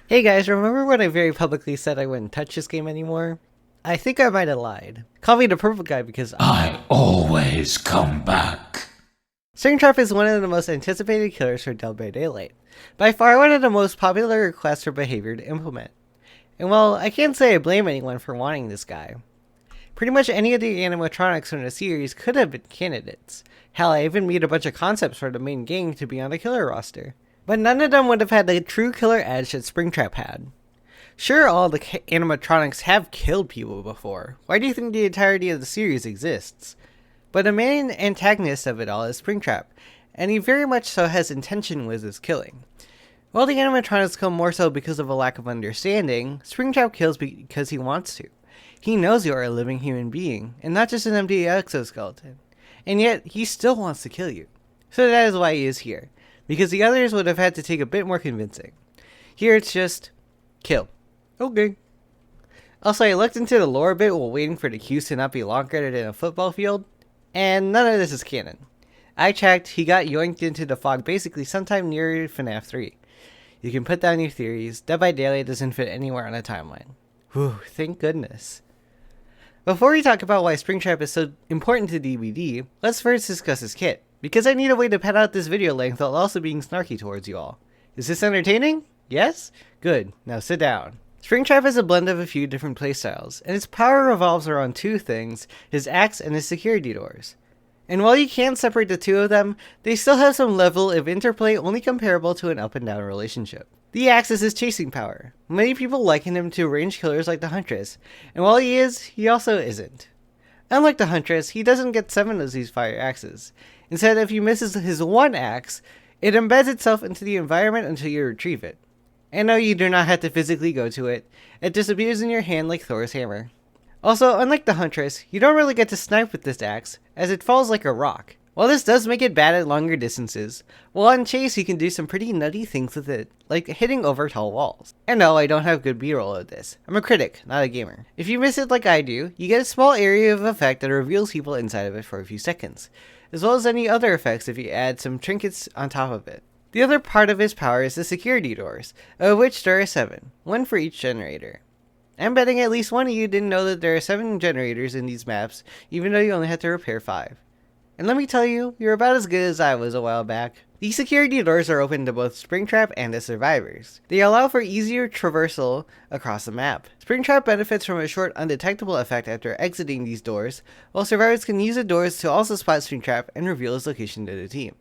Hey guys, remember when I very publicly said I wouldn't touch this game anymore? I think I might have lied. Call me the purple guy because I always come back. Springtrap is one of the most anticipated killers for Dead by Daylight. By far one of the most popular requests for behavior to implement. And well, I can't say I blame anyone for wanting this guy. Pretty much any of the animatronics from the series could have been candidates. Hell, I even made a bunch of concepts for the main gang to be on the killer roster. But none of them would have had the true killer edge that Springtrap had. Sure, all the animatronics have killed people before. Why do you think the entirety of the series exists? But the main antagonist of it all is Springtrap, and he very much so has intention with his killing. While the animatronics kill more so because of a lack of understanding, Springtrap kills because he wants to. He knows you are a living human being, and not just an empty exoskeleton. And yet, he still wants to kill you. So that is why he is here, because the others would have had to take a bit more convincing. Here it's just, kill. Okay. Also, I looked into the lore a bit while waiting for the queues to not be longer than a football field, and none of this is canon. I checked, he got yoinked into the fog basically sometime near FNAF 3. You can put down your theories, Dead by Daylight doesn't fit anywhere on a timeline. Whew, thank goodness. Before we talk about why Springtrap is so important to DBD, let's first discuss his kit, because I need a way to pad out this video length while also being snarky towards you all. Is this entertaining? Yes? Good, now sit down. Springtrap is a blend of a few different playstyles, and its power revolves around two things, his axe and his security doors. And while you can separate the two of them, they still have some level of interplay only comparable to an up and down relationship. The axe is his chasing power. Many people liken him to ranged killers like the Huntress, and while he is, he also isn't. Unlike the Huntress, he doesn't get 7 of these fire axes. Instead, if he misses his one axe, it embeds itself into the environment until you retrieve it. And no, you do not have to physically go to it. It disappears in your hand like Thor's hammer. Also, unlike the Huntress, you don't really get to snipe with this axe, as it falls like a rock. While this does make it bad at longer distances, while on chase you can do some pretty nutty things with it, like hitting over tall walls. And no, I don't have good b-roll of this. I'm a critic, not a gamer. If you miss it like I do, you get a small area of effect that reveals people inside of it for a few seconds, as well as any other effects if you add some trinkets on top of it. The other part of his power is the security doors, of which there are 7, 1 for each generator. I'm betting at least one of you didn't know that there are 7 generators in these maps, even though you only had to repair 5. And let me tell you, you're about as good as I was a while back. These security doors are open to both Springtrap and the survivors. They allow for easier traversal across the map. Springtrap benefits from a short undetectable effect after exiting these doors, while survivors can use the doors to also spot Springtrap and reveal his location to the team.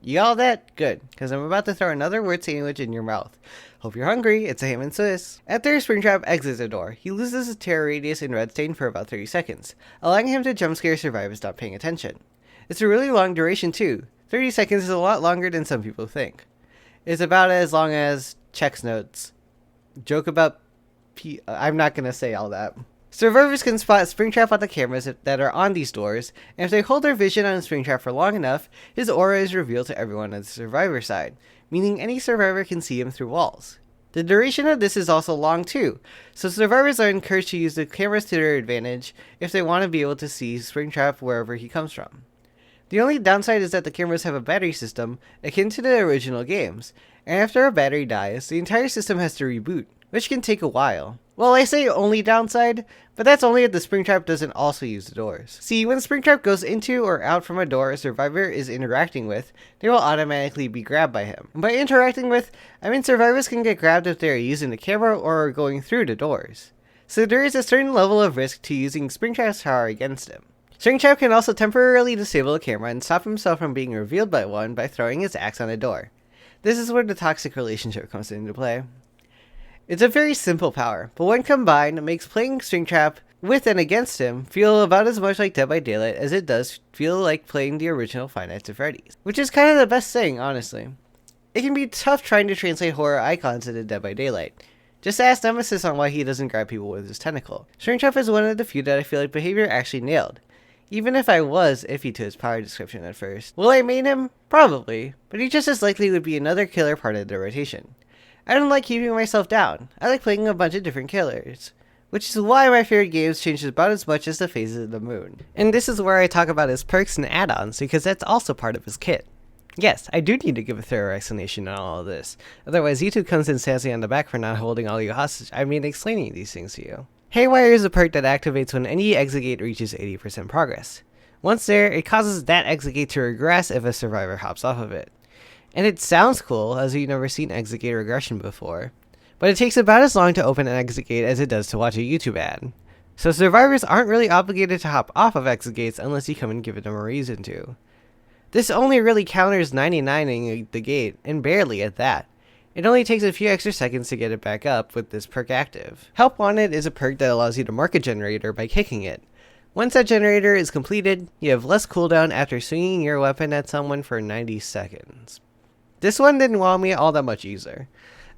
You all that? Good, because I'm about to throw another word sandwich in your mouth. Hope you're hungry, it's a ham and Swiss. After Springtrap exits the door, he loses his terror radius in red stain for about 30 seconds, allowing him to jump scare survivors not paying attention. It's a really long duration too. 30 seconds is a lot longer than some people think. It's about as long as checks notes. Joke about I'm not gonna say all that. Survivors can spot Springtrap on the cameras that are on these doors, and if they hold their vision on Springtrap for long enough, his aura is revealed to everyone on the survivor side, meaning any survivor can see him through walls. The duration of this is also long too, so survivors are encouraged to use the cameras to their advantage if they want to be able to see Springtrap wherever he comes from. The only downside is that the cameras have a battery system akin to the original games, and after a battery dies, the entire system has to reboot, which can take a while. Well, I say only downside, but that's only if the Springtrap doesn't also use the doors. See, when Springtrap goes into or out from a door a survivor is interacting with, they will automatically be grabbed by him. And by interacting with, I mean survivors can get grabbed if they are using the camera or are going through the doors. So there is a certain level of risk to using Springtrap's power against him. Springtrap can also temporarily disable a camera and stop himself from being revealed by one by throwing his axe on a door. This is where the toxic relationship comes into play. It's a very simple power, but when combined, it makes playing Springtrap with and against him feel about as much like Dead by Daylight as it does feel like playing the original Five Nights at Freddy's. Which is kind of the best thing, honestly. It can be tough trying to translate horror icons into Dead by Daylight. Just ask Nemesis on why he doesn't grab people with his tentacle. Springtrap is one of the few that I feel like behavior actually nailed. Even if I was iffy to his power description at first. Will I main him? Probably, but he just as likely would be another killer part of the rotation. I don't like keeping myself down. I like playing a bunch of different killers. Which is why my favorite games change about as much as the phases of the moon. And this is where I talk about his perks and add-ons, because that's also part of his kit. Yes, I do need to give a thorough explanation on all of this. Otherwise, YouTube comes in sassy on the back for not holding all you hostage. Explaining these things to you. Haywire is a perk that activates when any exit gate reaches 80% progress. Once there, it causes that exit gate to regress if a survivor hops off of it. And it sounds cool, as you've never seen exit gate regression before. But it takes about as long to open an exit gate as it does to watch a YouTube ad. So survivors aren't really obligated to hop off of exit gates unless you come and give them a reason to. This only really counters 99ing the gate, and barely at that. It only takes a few extra seconds to get it back up with this perk active. Help Wanted is a perk that allows you to mark a generator by kicking it. Once that generator is completed, you have less cooldown after swinging your weapon at someone for 90 seconds. This one didn't wow me all that much either.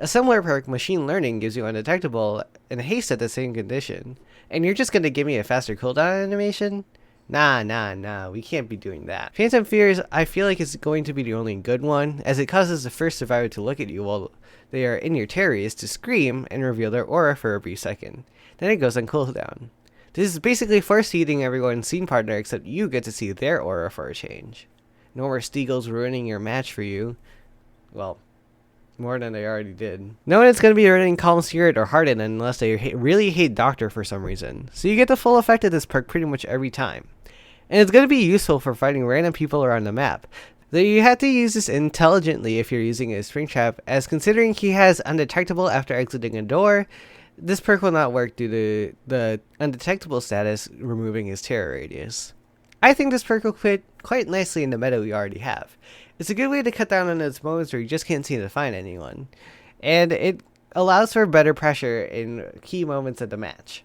A similar perk, Machine Learning, gives you Undetectable and Haste at the same condition. And you're just gonna give me a faster cooldown animation? Nah, we can't be doing that. Phantom Fears, I feel like is going to be the only good one, as it causes the first survivor to look at you while they are in your terrace to scream and reveal their aura for a brief second. Then it goes on cooldown. This is basically force feeding everyone's scene partner except you get to see their aura for a change. No more Steagles ruining your match for you. Well, more than they already did. No one is going to be running Calm Spirit or Harden unless they really hate Doctor for some reason. So you get the full effect of this perk pretty much every time. And it's going to be useful for fighting random people around the map. Though you have to use this intelligently if you're using a Springtrap, as considering he has Undetectable after exiting a door, this perk will not work due to the Undetectable status removing his terror radius. I think this perk will fit quite nicely in the meta we already have. It's a good way to cut down on those moments where you just can't seem to find anyone. And it allows for better pressure in key moments of the match.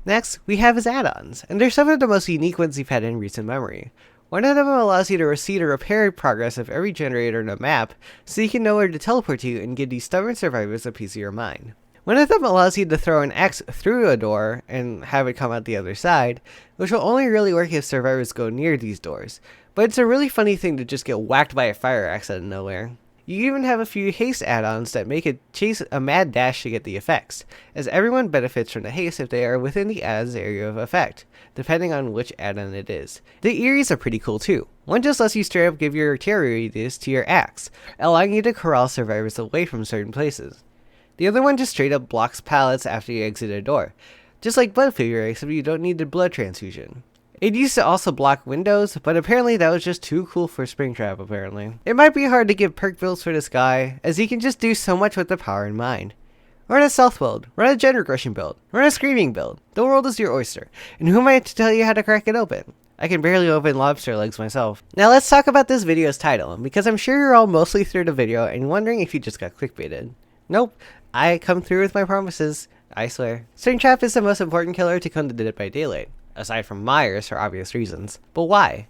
Next, we have his add-ons, and they're some of the most unique ones we've had in recent memory. One of them allows you to see the repair progress of every generator in the map, so you can know where to teleport to and give these stubborn survivors a piece of your mind. One of them allows you to throw an axe through a door and have it come out the other side, which will only really work if survivors go near these doors, but it's a really funny thing to just get whacked by a fire axe out of nowhere. You even have a few haste add-ons that make it chase a mad dash to get the effects, as everyone benefits from the haste if they are within the add-on's area of effect, depending on which add-on it is. The Eries are pretty cool too. One just lets you straight up give your terror radius to your axe, allowing you to corral survivors away from certain places. The other one just straight up blocks pallets after you exit a door, just like Bulbapedia, except you don't need the blood transfusion. It used to also block windows, but apparently that was just too cool for Springtrap apparently. It might be hard to give perk builds for this guy, as he can just do so much with the power in mind. Run a stealth build, run a gen regression build, run a screaming build. The world is your oyster, and who am I to tell you how to crack it open? I can barely open lobster legs myself. Now let's talk about this video's title, because I'm sure you're all mostly through the video and wondering if you just got clickbaited. Nope, I come through with my promises, I swear. Springtrap is the most important killer to come to Dead by Daylight, aside from Myers for obvious reasons. But why?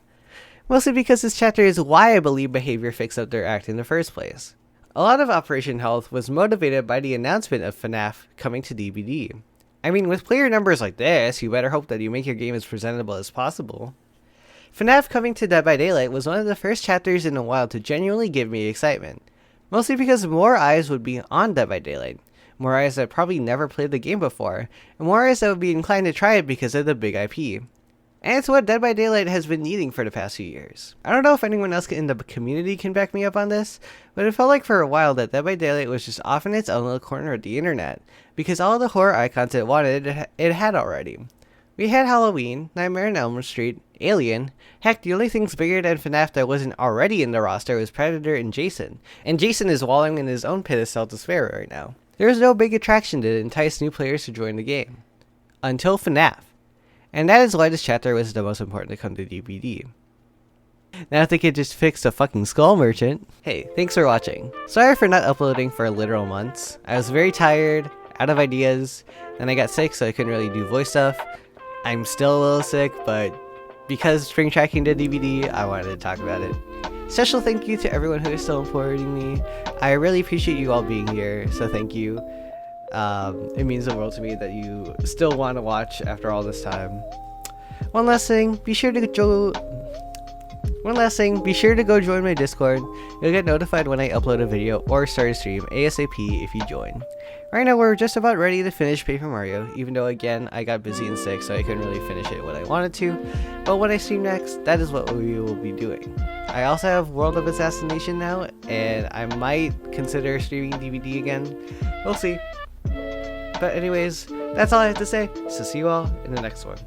Mostly because this chapter is why I believe behavior fixed up their act in the first place. A lot of Operation Health was motivated by the announcement of FNAF coming to DBD. I mean, with player numbers like this, you better hope that you make your game as presentable as possible. FNAF coming to Dead by Daylight was one of the first chapters in a while to genuinely give me excitement. Mostly because more eyes would be on Dead by Daylight. More eyes that probably never played the game before, and more eyes that would be inclined to try it because of the big IP. And it's what Dead by Daylight has been needing for the past few years. I don't know if anyone else in the community can back me up on this, but it felt like for a while that Dead by Daylight was just off in its own little corner of the internet, because all the horror icons it wanted, it had already. We had Halloween, Nightmare on Elm Street, Alien. Heck, the only things bigger than FNAF that wasn't already in the roster was Predator and Jason is wallowing in his own pit of self-despair right now. There was no big attraction to entice new players to join the game. Until FNAF. And that is why this chapter was the most important to come to DBD. Now if they could just fix the fucking skull merchant. Hey, thanks for watching. Sorry for not uploading for literal months. I was very tired, out of ideas, then I got sick so I couldn't really do voice stuff. I'm still a little sick, but because Spring Tracking did DVD, I wanted to talk about it. Special thank you to everyone who is still supporting me. I really appreciate you all being here, so thank you. It means the world to me that you still want to watch after all this time. One last thing, be sure to One last thing, be sure to go join my Discord. You'll get notified when I upload a video or start a stream ASAP if you join. Right now we're just about ready to finish Paper Mario, even though again I got busy and sick so I couldn't really finish it when I wanted to. But when I stream next, that is what we will be doing. I also have World of Assassination now, and I might consider streaming DBD again. We'll see. But anyways, that's all I have to say, so see you all in the next one.